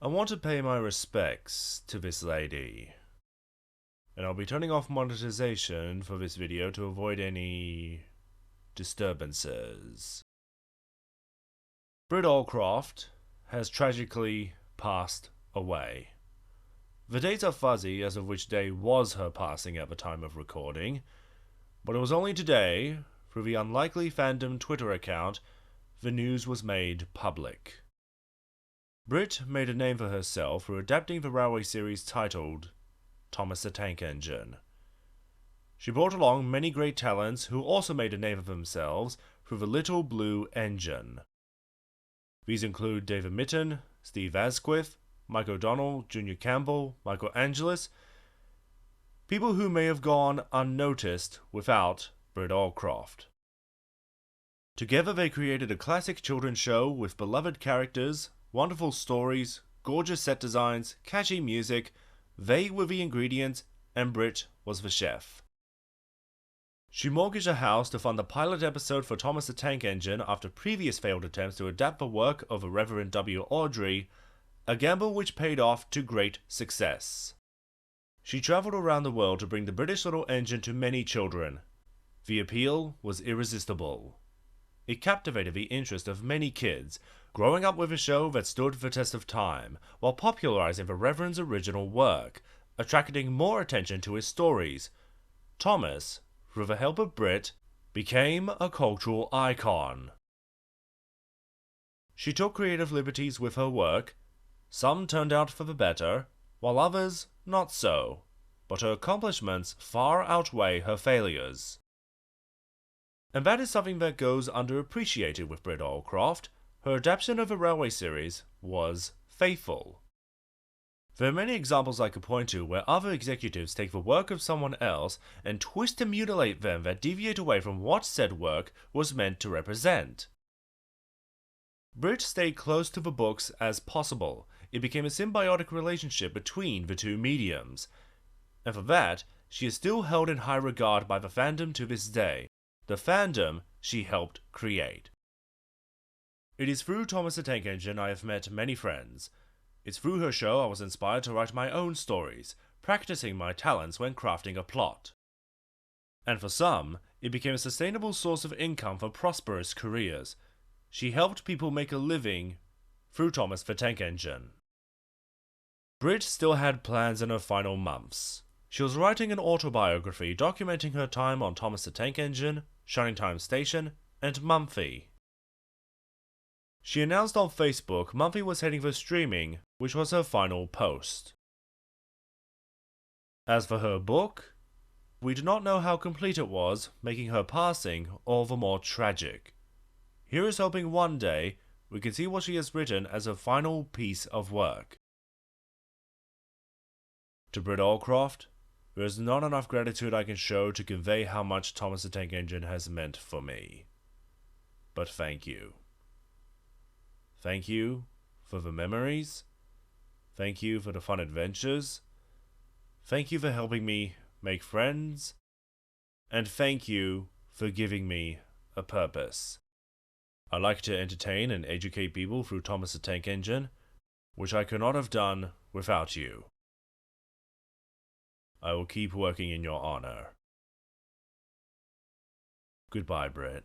I want to pay my respects to this lady, and I'll be turning off monetization for this video to avoid any disturbances. Britt Allcroft has tragically passed away. The dates are fuzzy as of which day was her passing at the time of recording, but it was only today, through the Unlikely Fandom Twitter account, the news was made public. Britt made a name for herself through adapting the Railway series titled Thomas the Tank Engine. She brought along many great talents who also made a name for themselves through the Little Blue Engine. These include David Mitton, Steve Asquith, Mike O'Donnell, Junior Campbell, Michael Angelis, people who may have gone unnoticed without Britt Allcroft. Together they created a classic children's show with beloved characters, wonderful stories, gorgeous set designs, catchy music. They were the ingredients, and Britt was the chef. She mortgaged a house to fund the pilot episode for Thomas the Tank Engine after previous failed attempts to adapt the work of the Reverend W. Awdry, a gamble which paid off to great success. She travelled around the world to bring the British little engine to many children. The appeal was irresistible. It captivated the interest of many kids, growing up with a show that stood the test of time, while popularizing the Reverend's original work, attracting more attention to his stories. Thomas, through the help of Britt, became a cultural icon. She took creative liberties with her work. Some turned out for the better, while others not so, but her accomplishments far outweigh her failures. And that is something that goes underappreciated with Britt Allcroft. Her adaptation of the Railway series was faithful. There are many examples I could point to where other executives take the work of someone else and twist and mutilate them that deviate away from what said work was meant to represent. Britt stayed close to the books as possible. It became a symbiotic relationship between the two mediums, and for that, she is still held in high regard by the fandom to this day, the fandom she helped create. It is through Thomas the Tank Engine I have met many friends. It's through her show I was inspired to write my own stories, practicing my talents when crafting a plot. And for some, it became a sustainable source of income for prosperous careers. She helped people make a living through Thomas the Tank Engine. Britt still had plans in her final months. She was writing an autobiography documenting her time on Thomas the Tank Engine, Shining Time Station, and Mumphy. She announced on Facebook Mumphy was heading for streaming, which was her final post. As for her book, we do not know how complete it was, making her passing all the more tragic. Here is hoping one day we can see what she has written as her final piece of work. To Britt Allcroft, there is not enough gratitude I can show to convey how much Thomas the Tank Engine has meant for me. But thank you. Thank you for the memories. Thank you for the fun adventures. Thank you for helping me make friends. And thank you for giving me a purpose. I like to entertain and educate people through Thomas the Tank Engine, which I could not have done without you. I will keep working in your honor. Goodbye, Britt.